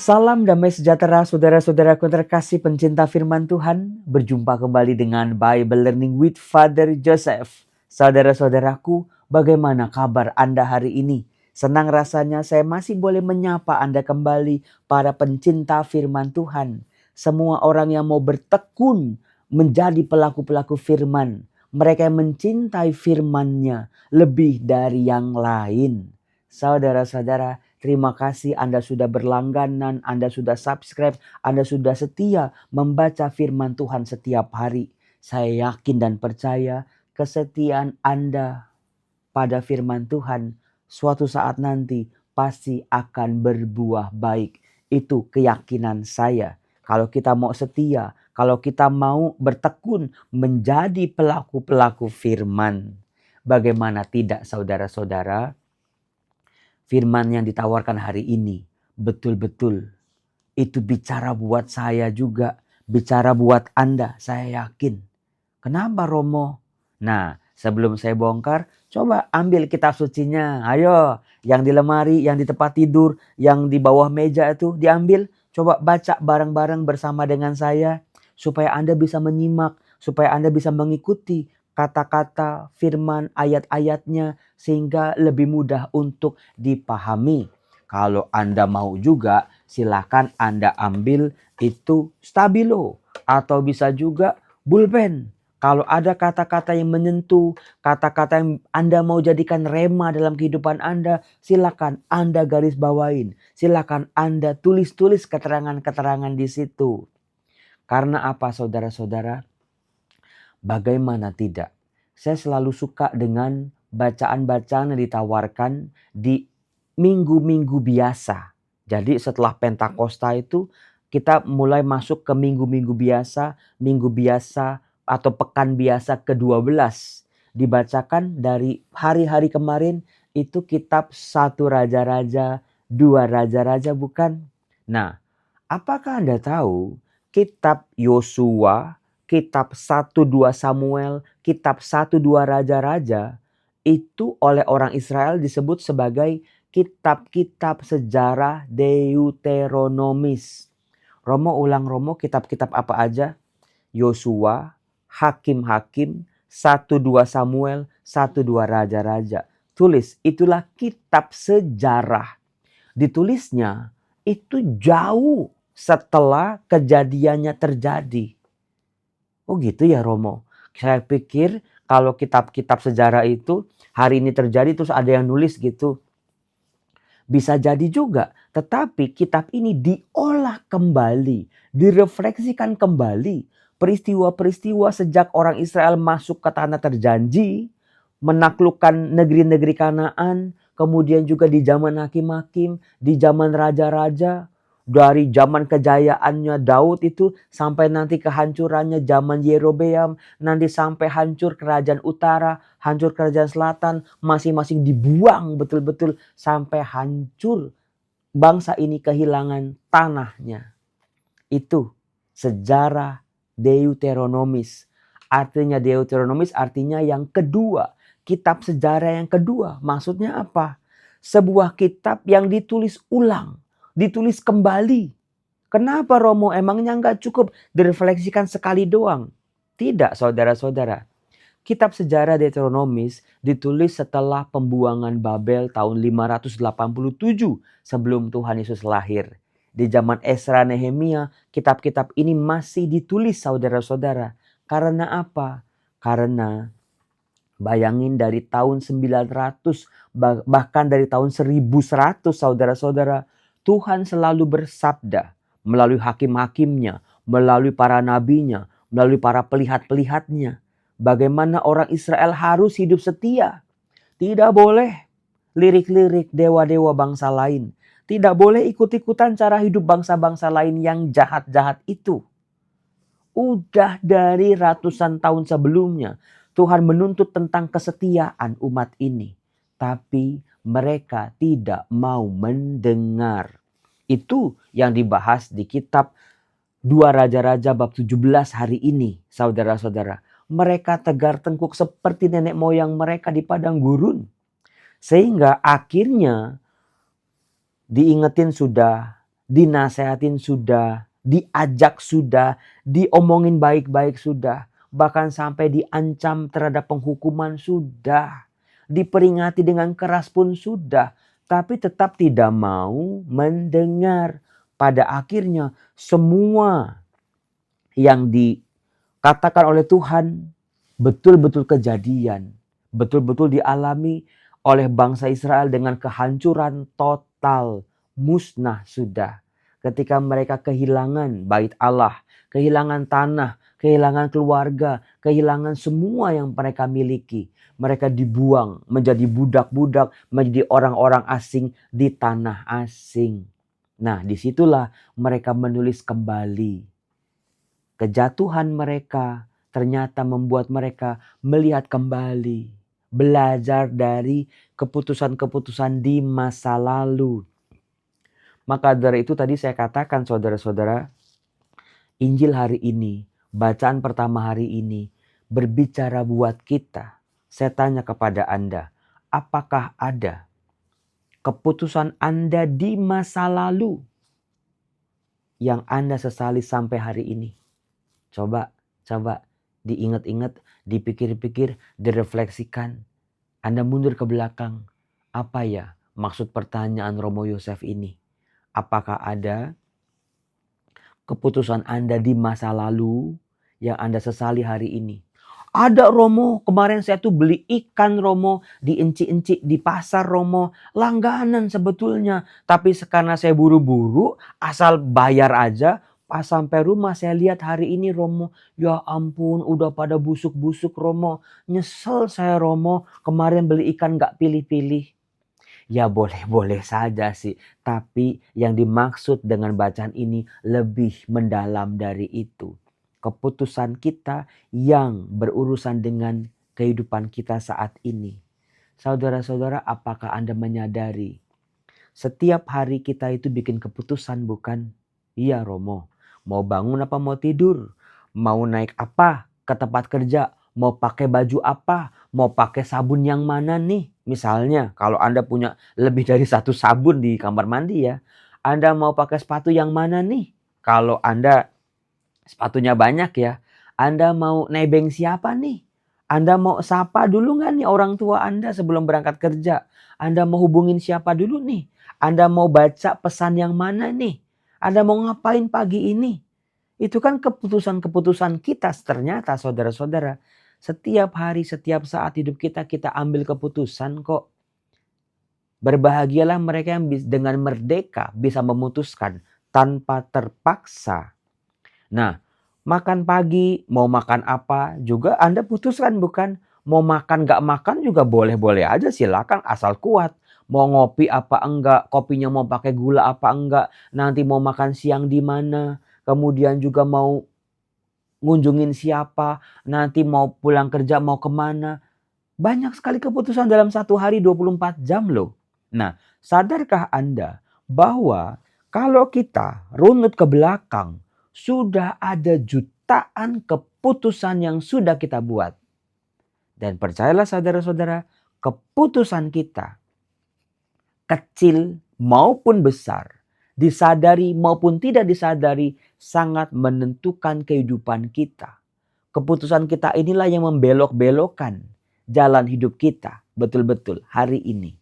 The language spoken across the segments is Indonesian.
Salam damai sejahtera saudara-saudaraku terkasih pencinta firman Tuhan. Berjumpa kembali dengan Bible Learning with Father Joseph. Saudara-saudaraku, bagaimana kabar Anda hari ini? Senang rasanya saya masih boleh menyapa Anda kembali, para pencinta firman Tuhan. Semua orang yang mau bertekun menjadi pelaku-pelaku firman. Mereka yang mencintai firman-Nya lebih dari yang lain. Saudara-saudara, terima kasih Anda sudah berlangganan, Anda sudah subscribe, Anda sudah setia membaca firman Tuhan setiap hari. Saya yakin dan percaya kesetiaan Anda pada firman Tuhan suatu saat nanti pasti akan berbuah baik. Itu keyakinan saya. Kalau kita mau setia, kalau kita mau bertekun menjadi pelaku-pelaku firman. Bagaimana tidak saudara-saudara? Firman yang ditawarkan hari ini betul-betul itu bicara buat saya juga, bicara buat Anda, saya yakin. Kenapa Romo? Nah, sebelum saya bongkar, coba ambil kitab sucinya. Ayo, yang di lemari, yang di tempat tidur, yang di bawah meja itu diambil. Coba baca bareng-bareng bersama dengan saya supaya Anda bisa menyimak, supaya Anda bisa mengikuti kata-kata firman ayat-ayatnya sehingga lebih mudah untuk dipahami. Kalau Anda mau juga silakan Anda ambil itu stabilo atau bisa juga pulpen. Kalau ada kata-kata yang menyentuh, kata-kata yang Anda mau jadikan rema dalam kehidupan Anda, silakan Anda garis bawain. Silakan Anda tulis-tulis keterangan-keterangan di situ. Karena apa saudara-saudara? Bagaimana tidak? Saya selalu suka dengan bacaan-bacaan yang ditawarkan di minggu-minggu biasa. Jadi setelah Pentakosta itu kita mulai masuk ke minggu-minggu biasa atau pekan biasa ke-12. Dibacakan dari hari-hari kemarin itu kitab 1 Raja-Raja, 2 Raja-Raja bukan? Nah, apakah Anda tahu kitab Yosua, kitab 1-2 Samuel, kitab 1-2 Raja-Raja itu oleh orang Israel disebut sebagai kitab-kitab sejarah Deuteronomis. Romo ulang Romo, kitab-kitab apa aja? Yosua, Hakim-Hakim, 1-2 Samuel, 1-2 Raja-Raja. Tulis, itulah kitab sejarah. Ditulisnya itu jauh setelah kejadiannya terjadi. Oh gitu ya Romo. Saya pikir kalau kitab-kitab sejarah itu hari ini terjadi terus ada yang nulis gitu. Bisa jadi juga. Tetapi kitab ini diolah kembali. Direfleksikan kembali. Peristiwa-peristiwa sejak orang Israel masuk ke tanah terjanji. Menaklukkan negeri-negeri Kanaan. Kemudian juga di zaman hakim-hakim. Di zaman raja-raja. Dari zaman kejayaannya Daud itu sampai nanti kehancurannya zaman Yerobeam, nanti sampai hancur kerajaan utara, hancur kerajaan selatan, masing-masing dibuang betul-betul sampai hancur bangsa ini kehilangan tanahnya. Itu sejarah Deuteronomis. Artinya Deuteronomis artinya yang kedua, kitab sejarah yang kedua. Maksudnya apa? Sebuah kitab yang ditulis ulang. Ditulis kembali. Kenapa Romo? Emangnya nggak cukup direfleksikan sekali doang? Tidak saudara-saudara. Kitab sejarah Deuteronomis ditulis setelah pembuangan Babel tahun 587 sebelum Tuhan Yesus lahir. Di zaman Esra Nehemia, kitab-kitab ini masih ditulis saudara-saudara. Karena apa? Karena bayangin dari tahun 900 bahkan dari tahun 1100 saudara-saudara. Tuhan selalu bersabda melalui hakim-hakimnya, melalui para nabinya, melalui para pelihat-pelihatnya. Bagaimana orang Israel harus hidup setia. Tidak boleh lirik-lirik dewa-dewa bangsa lain. Tidak boleh ikut-ikutan cara hidup bangsa-bangsa lain yang jahat-jahat itu. Udah dari ratusan tahun sebelumnya Tuhan menuntut tentang kesetiaan umat ini. Tapi mereka tidak mau mendengar. Itu yang dibahas di kitab 2 Raja-Raja bab 17 hari ini, saudara-saudara. Mereka tegar tengkuk seperti nenek moyang mereka di padang gurun. Sehingga akhirnya diingetin sudah, dinasehatin sudah, diajak sudah, diomongin baik-baik sudah, bahkan sampai diancam terhadap penghukuman sudah, diperingati dengan keras pun sudah, tapi tetap tidak mau mendengar. Pada akhirnya semua yang dikatakan oleh Tuhan betul-betul kejadian, betul-betul dialami oleh bangsa Israel dengan kehancuran total, musnah sudah. Ketika mereka kehilangan bait Allah, kehilangan tanah, kehilangan keluarga, kehilangan semua yang mereka miliki. Mereka dibuang menjadi budak-budak, menjadi orang-orang asing di tanah asing. Nah, disitulah mereka menulis kembali. Kejatuhan mereka ternyata membuat mereka melihat kembali, belajar dari keputusan-keputusan di masa lalu. Maka dari itu tadi saya katakan saudara-saudara, Injil hari ini, bacaan pertama hari ini berbicara buat kita. Saya tanya kepada Anda, apakah ada keputusan Anda di masa lalu yang Anda sesali sampai hari ini? Coba diingat-ingat, dipikir-pikir, direfleksikan. Anda mundur ke belakang. Apa ya maksud pertanyaan Romo Yosef ini? Apakah ada keputusan Anda di masa lalu yang Anda sesali hari ini? Ada Romo, kemarin saya tuh beli ikan Romo, dienci-enci di pasar Romo, langganan sebetulnya. Tapi karena saya buru-buru, asal bayar aja, pas sampai rumah saya lihat hari ini Romo, ya ampun udah pada busuk-busuk Romo. Nyesel saya Romo, kemarin beli ikan gak pilih-pilih. Ya boleh-boleh saja sih, tapi yang dimaksud dengan bacaan ini lebih mendalam dari itu. Keputusan kita yang berurusan dengan kehidupan kita saat ini. Saudara-saudara, apakah Anda menyadari setiap hari kita itu bikin keputusan bukan? Iya Romo, mau bangun apa mau tidur? Mau naik apa ke tempat kerja? Mau pakai baju apa? Mau pakai sabun yang mana nih? Misalnya kalau Anda punya lebih dari satu sabun di kamar mandi ya. Anda mau pakai sepatu yang mana nih? Kalau Anda sepatunya banyak ya. Anda mau nebeng siapa nih? Anda mau sapa dulu nggak nih orang tua Anda sebelum berangkat kerja? Anda mau hubungin siapa dulu nih? Anda mau baca pesan yang mana nih? Anda mau ngapain pagi ini? Itu kan keputusan-keputusan kita ternyata saudara-saudara. Setiap hari, setiap saat hidup kita, kita ambil keputusan kok. Berbahagialah mereka yang dengan merdeka bisa memutuskan tanpa terpaksa. Nah, makan pagi, mau makan apa juga Anda putuskan bukan? Mau makan gak makan juga boleh-boleh aja silakan asal kuat. Mau ngopi apa enggak, kopinya mau pakai gula apa enggak, nanti mau makan siang di mana, kemudian juga mau ngunjungin siapa, nanti mau pulang kerja mau kemana. Banyak sekali keputusan dalam satu hari 24 jam loh. Nah, sadarkah Anda bahwa kalau kita runut ke belakang, sudah ada jutaan keputusan yang sudah kita buat. Dan percayalah saudara-saudara, keputusan kita kecil maupun besar, disadari maupun tidak disadari, sangat menentukan kehidupan kita. Keputusan kita inilah yang membelok-belokkan jalan hidup kita betul-betul hari ini.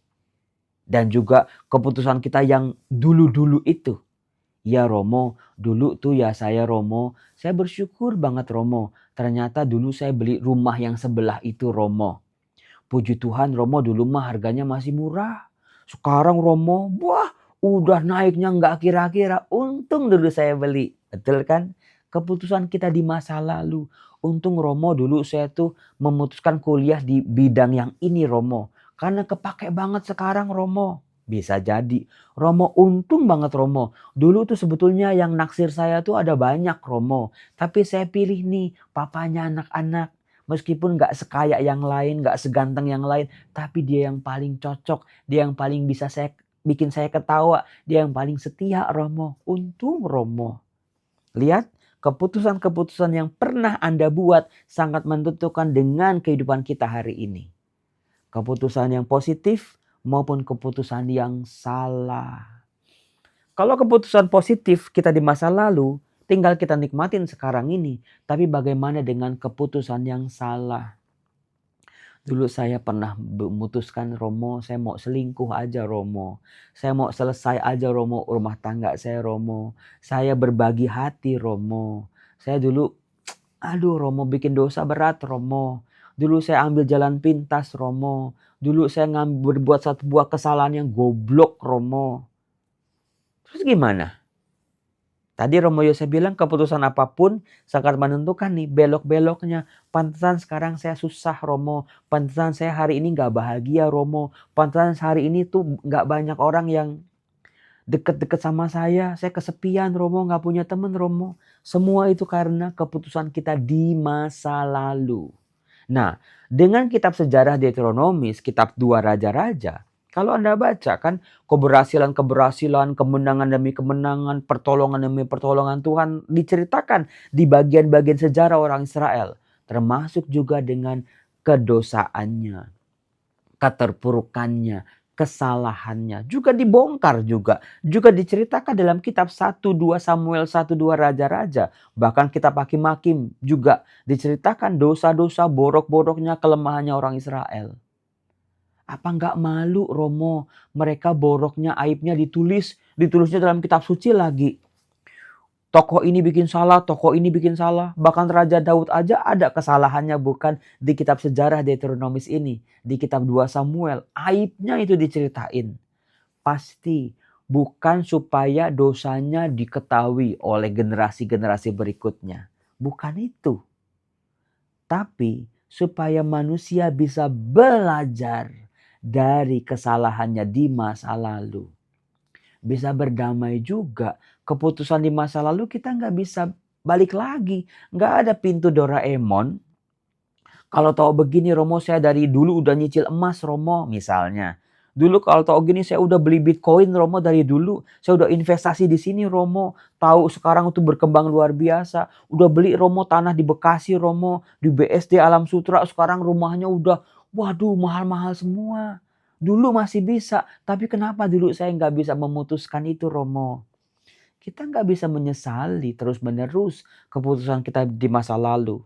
Dan juga keputusan kita yang dulu-dulu itu. Ya Romo, dulu tuh ya saya Romo, saya bersyukur banget Romo. Ternyata dulu saya beli rumah yang sebelah itu Romo. Puji Tuhan Romo dulu mah harganya masih murah. Sekarang Romo, wah udah naiknya nggak kira-kira. Untung dulu saya beli. Betul kan? Keputusan kita di masa lalu. Untung Romo dulu saya tuh memutuskan kuliah di bidang yang ini Romo. Karena kepake banget sekarang Romo. Bisa jadi. Romo untung banget Romo. Dulu tuh sebetulnya yang naksir saya tuh ada banyak Romo. Tapi saya pilih nih papanya anak-anak. Meskipun gak sekaya yang lain, gak seganteng yang lain. Tapi dia yang paling cocok. Dia yang paling bisa bikin saya ketawa. Dia yang paling setia Romo. Untung Romo. Lihat, keputusan-keputusan yang pernah Anda buat sangat menentukan dengan kehidupan kita hari ini. Keputusan yang positif maupun keputusan yang salah. Kalau keputusan positif kita di masa lalu, tinggal kita nikmatin sekarang ini. Tapi bagaimana dengan keputusan yang salah? Dulu saya pernah memutuskan, Romo, saya mau selingkuh aja, Romo. Saya mau selesai aja, Romo, rumah tangga saya, Romo. Saya berbagi hati, Romo. Saya dulu, aduh, Romo, bikin dosa berat, Romo. Dulu saya ambil jalan pintas, Romo. Dulu saya berbuat satu buah kesalahan yang goblok, Romo. Terus gimana? Tadi Romo Yosef bilang keputusan apapun sangat menentukan nih belok-beloknya. Pantesan sekarang saya susah, Romo. Pantesan saya hari ini gak bahagia, Romo. Pantesan hari ini tuh gak banyak orang yang deket-deket sama saya. Saya kesepian, Romo. Gak punya temen, Romo. Semua itu karena keputusan kita di masa lalu. Nah, dengan kitab sejarah Deuteronomis, kitab 2 Raja-Raja, kalau Anda baca kan keberhasilan-keberhasilan, kemenangan demi kemenangan, pertolongan demi pertolongan Tuhan diceritakan di bagian-bagian sejarah orang Israel. Termasuk juga dengan kedosaannya, keterpurukannya, kesalahannya. Juga dibongkar juga. Juga diceritakan dalam kitab 1-2 Samuel, 1-2 Raja-Raja. Bahkan kitab Hakim-Hakim juga diceritakan dosa-dosa borok-boroknya, kelemahannya orang Israel. Apa nggak malu, Romo? Mereka boroknya, aibnya ditulisnya dalam kitab suci lagi. Tokoh ini bikin salah, tokoh ini bikin salah. Bahkan Raja Daud aja ada kesalahannya bukan di kitab sejarah Deuteronomis ini. Di kitab 2 Samuel, aibnya itu diceritain. Pasti bukan supaya dosanya diketahui oleh generasi-generasi berikutnya. Bukan itu. Tapi supaya manusia bisa belajar dari kesalahannya di masa lalu. Bisa berdamai juga. Keputusan di masa lalu kita nggak bisa balik lagi. Nggak ada pintu Doraemon. Kalau tahu begini, Romo, saya dari dulu udah nyicil emas, Romo, misalnya. Dulu kalau tahu gini saya udah beli Bitcoin, Romo, dari dulu. Saya udah investasi di sini, Romo. Tahu sekarang itu berkembang luar biasa. Udah beli, Romo, tanah di Bekasi, Romo, di BSD Alam Sutra. Sekarang rumahnya udah, waduh, mahal-mahal semua. Dulu masih bisa, tapi kenapa dulu saya nggak bisa memutuskan itu, Romo? Kita nggak bisa menyesali terus-menerus keputusan kita di masa lalu.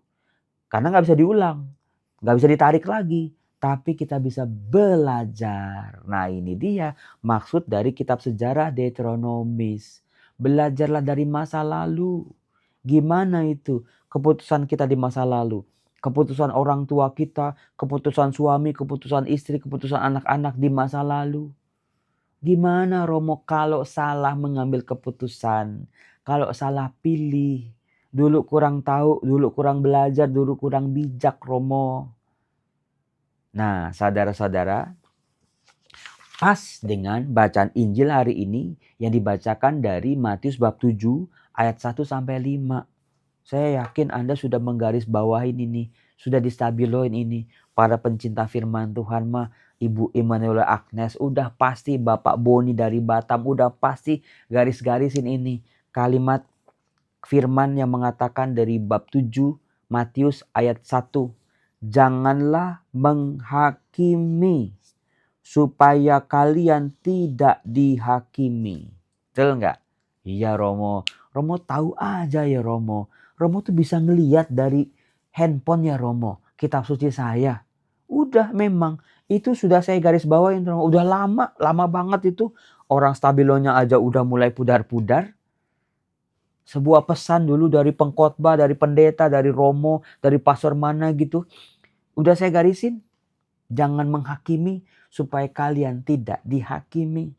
Karena nggak bisa diulang, nggak bisa ditarik lagi. Tapi kita bisa belajar. Nah, ini dia maksud dari kitab sejarah Deuteronomis. Belajarlah dari masa lalu. Gimana itu keputusan kita di masa lalu? Keputusan orang tua kita, keputusan suami, keputusan istri, keputusan anak-anak di masa lalu. Gimana, Romo, kalau salah mengambil keputusan? Kalau salah pilih? Dulu kurang tahu, dulu kurang belajar, dulu kurang bijak, Romo. Nah, saudara-saudara, pas dengan bacaan Injil hari ini yang dibacakan dari Matius bab 7 ayat 1 sampai 5. Saya yakin Anda sudah menggarisbawahi ini, sudah distabiloin ini. Para pencinta firman Tuhan mah, Ibu Immanuel Agnes, udah pasti Bapak Boni dari Batam, udah pasti garis-garisin ini. Kalimat firman yang mengatakan dari bab 7 Matius ayat 1. Janganlah menghakimi supaya kalian tidak dihakimi. Betul nggak? Iya, Romo. Romo tahu aja ya, Romo. Romo tuh bisa ngeliat dari handphone ya, Romo. Kitab suci saya. Udah memang. Itu sudah saya garis bawain, Romo. Udah lama banget itu. Orang stabilonya aja udah mulai pudar-pudar. Sebuah pesan dulu dari pengkhotbah, dari pendeta, dari Romo, dari pastor mana gitu. Udah saya garisin. Jangan menghakimi supaya kalian tidak dihakimi.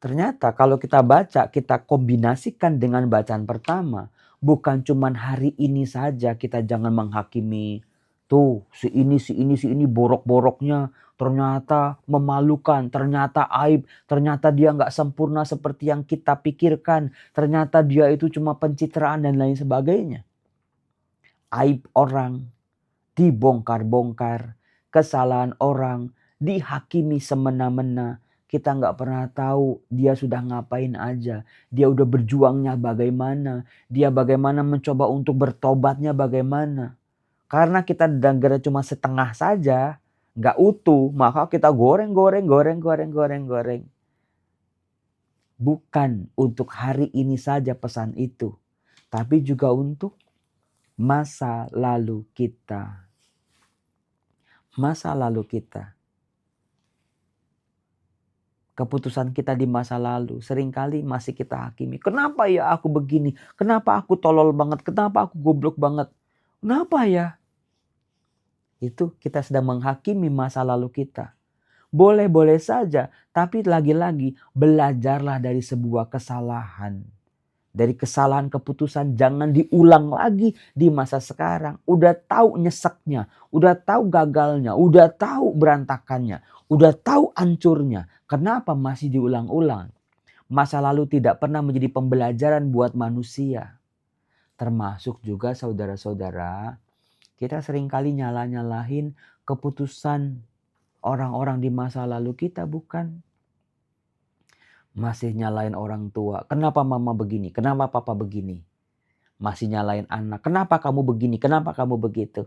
Ternyata kalau kita baca, kita kombinasikan dengan bacaan pertama. Bukan cuman hari ini saja kita jangan menghakimi. Tuh, si ini borok-boroknya. Ternyata memalukan, ternyata aib, ternyata dia nggak sempurna seperti yang kita pikirkan. Ternyata dia itu cuma pencitraan dan lain sebagainya. Aib orang dibongkar-bongkar, kesalahan orang dihakimi semena-mena. Kita nggak pernah tahu dia sudah ngapain aja. Dia udah berjuangnya bagaimana. Dia bagaimana mencoba untuk bertobatnya bagaimana. Karena kita dengar cuma setengah saja, nggak utuh, maka kita goreng. Bukan untuk hari ini saja pesan itu, tapi juga untuk masa lalu kita. Masa lalu kita. Keputusan kita di masa lalu seringkali masih kita hakimi. Kenapa ya aku begini? Kenapa aku tolol banget? Kenapa aku goblok banget? Kenapa ya? Itu kita sedang menghakimi masa lalu kita. Boleh-boleh saja, tapi lagi-lagi belajarlah dari sebuah kesalahan. Dari kesalahan keputusan jangan diulang lagi di masa sekarang. Udah tahu nyeseknya, udah tahu gagalnya, udah tahu berantakannya, udah tahu hancurnya. Kenapa masih diulang-ulang? Masa lalu tidak pernah menjadi pembelajaran buat manusia. Termasuk juga saudara-saudara, kita seringkali nyalah-nyalahin keputusan orang-orang di masa lalu kita, bukan? Masih nyalain orang tua. Kenapa mama begini? Kenapa papa begini? Masih nyalain anak. Kenapa kamu begini? Kenapa kamu begitu?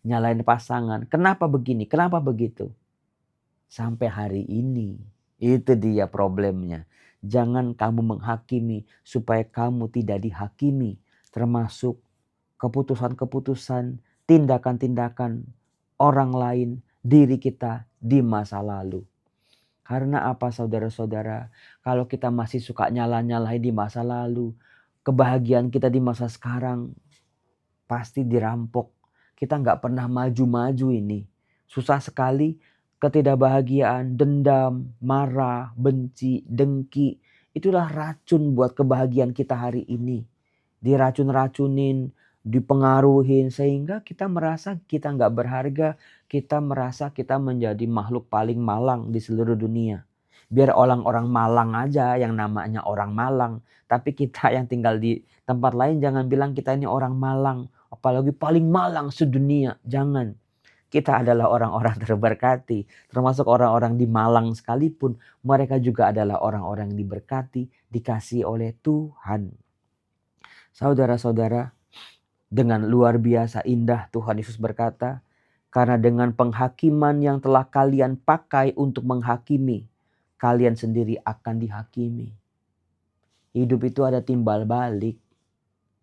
Nyalain pasangan. Kenapa begini? Kenapa begitu? Sampai hari ini. Itu dia problemnya. Jangan kamu menghakimi supaya kamu tidak dihakimi. Termasuk keputusan-keputusan, tindakan-tindakan orang lain, diri kita di masa lalu. Karena apa saudara-saudara? Kalau kita masih suka nyalah-nyalahin di masa lalu, kebahagiaan kita di masa sekarang pasti dirampok. Kita nggak pernah maju-maju ini. Susah sekali ketidakbahagiaan, dendam, marah, benci, dengki. Itulah racun buat kebahagiaan kita hari ini. Diracun-racunin, dipengaruhin sehingga kita merasa kita nggak berharga, kita merasa kita menjadi makhluk paling malang di seluruh dunia. Biar orang-orang Malang aja yang namanya orang Malang, tapi kita yang tinggal di tempat lain jangan bilang kita ini orang Malang, apalagi paling malang sedunia. Jangan. Kita adalah orang-orang terberkati, termasuk orang-orang di Malang sekalipun, mereka juga adalah orang-orang yang diberkati, dikasihi oleh Tuhan. Saudara-saudara, dengan luar biasa indah Tuhan Yesus berkata, karena dengan penghakiman yang telah kalian pakai untuk menghakimi, kalian sendiri akan dihakimi. Hidup itu ada timbal balik,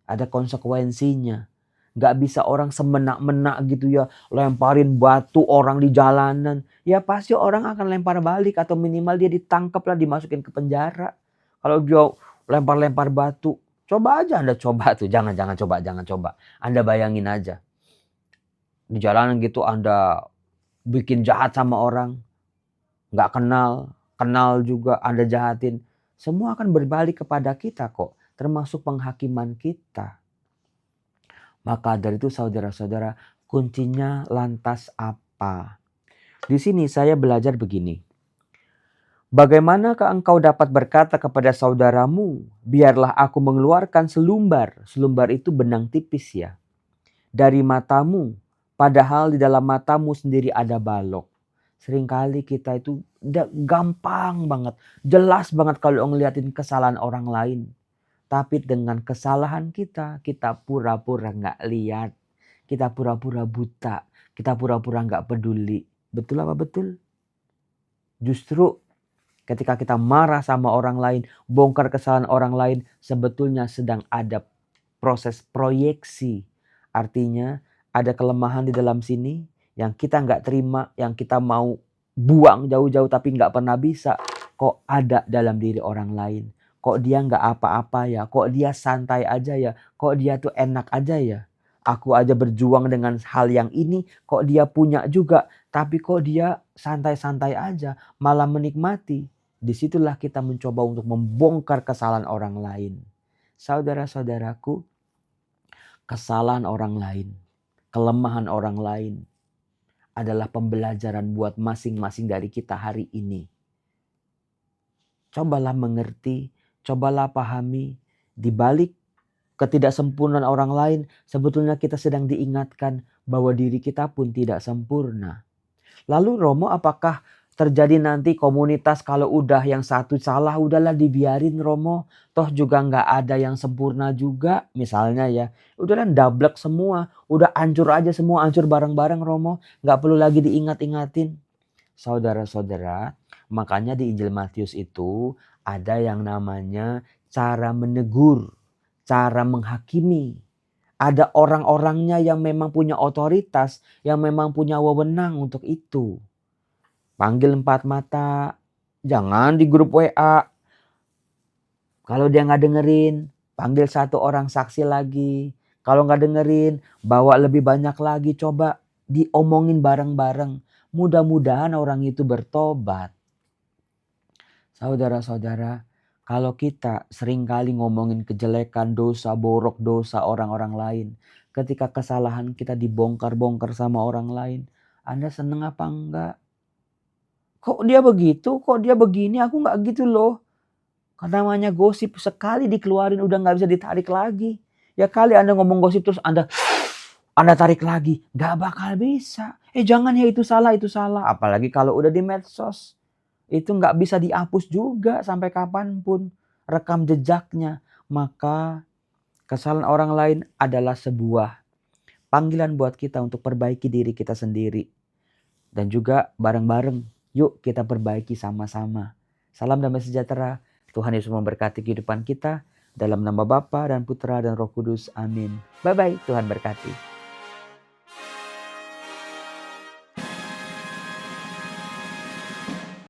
ada konsekuensinya. Gak bisa orang semenak-menak gitu ya, lemparin batu orang di jalanan. Ya pasti orang akan lempar balik atau minimal dia ditangkap lah, dimasukin ke penjara. Kalau dia lempar-lempar batu, coba aja Anda coba tuh, jangan coba. Anda bayangin aja. Di jalanan gitu Anda bikin jahat sama orang, gak kenal juga Anda jahatin. Semua akan berbalik kepada kita kok, termasuk penghakiman kita. Maka dari itu saudara-saudara, kuncinya lantas apa? Di sini saya belajar begini. Bagaimanakah engkau dapat berkata kepada saudaramu, biarlah aku mengeluarkan selumbar. Selumbar itu benang tipis ya. Dari matamu, padahal di dalam matamu sendiri ada balok. Seringkali kita itu gampang banget, jelas banget kalau ngeliatin kesalahan orang lain. Tapi dengan kesalahan kita pura-pura gak lihat. Kita pura-pura buta. Kita pura-pura gak peduli. Betul apa betul? Justru ketika kita marah sama orang lain, bongkar kesalahan orang lain, sebetulnya sedang ada proses proyeksi. Artinya ada kelemahan di dalam sini yang kita gak terima, yang kita mau buang jauh-jauh tapi gak pernah bisa. Kok ada dalam diri orang lain? Kok dia gak apa-apa ya? Kok dia santai aja ya? Kok dia tuh enak aja ya? Aku aja berjuang dengan hal yang ini, kok dia punya juga. Tapi kok dia santai-santai aja, malah menikmati. Disitulah kita mencoba untuk membongkar kesalahan orang lain. Saudara-saudaraku, kesalahan orang lain, kelemahan orang lain adalah pembelajaran buat masing-masing dari kita hari ini. Cobalah mengerti, cobalah pahami, di balik ketidaksempurnaan orang lain, sebetulnya kita sedang diingatkan bahwa diri kita pun tidak sempurna. Lalu Romo, apakah terjadi nanti komunitas kalau udah yang satu salah udahlah dibiarin Romo, toh juga nggak ada yang sempurna juga misalnya ya, udahlah dablek semua, udah hancur aja semua, hancur bareng-bareng Romo, nggak perlu lagi diingat-ingatin. Saudara-saudara, makanya di Injil Matius itu ada yang namanya cara menegur, cara menghakimi. Ada orang-orangnya yang memang punya otoritas, yang memang punya wewenang untuk itu. Panggil empat mata, jangan di grup WA. Kalau dia nggak dengerin, panggil satu orang saksi lagi. Kalau nggak dengerin, bawa lebih banyak lagi. Coba diomongin bareng-bareng. Mudah-mudahan orang itu bertobat. Saudara-saudara, kalau kita seringkali ngomongin kejelekan, dosa, borok, dosa orang-orang lain. Ketika kesalahan kita dibongkar-bongkar sama orang lain. Anda seneng apa enggak? Kok dia begitu? Kok dia begini? Aku nggak gitu loh. Karena namanya gosip sekali dikeluarin udah nggak bisa ditarik lagi. Ya kali Anda ngomong gosip terus Anda tarik lagi. Nggak bakal bisa. Jangan ya itu salah, itu salah. Apalagi kalau udah di medsos. Itu nggak bisa dihapus juga sampai kapanpun. Rekam jejaknya. Maka kesalahan orang lain adalah sebuah panggilan buat kita untuk perbaiki diri kita sendiri. Dan juga bareng-bareng. Yuk kita perbaiki sama-sama. Salam damai sejahtera. Tuhan Yesus memberkati kehidupan kita. Dalam nama Bapa dan Putra dan Roh Kudus. Amin. Bye-bye. Tuhan berkati.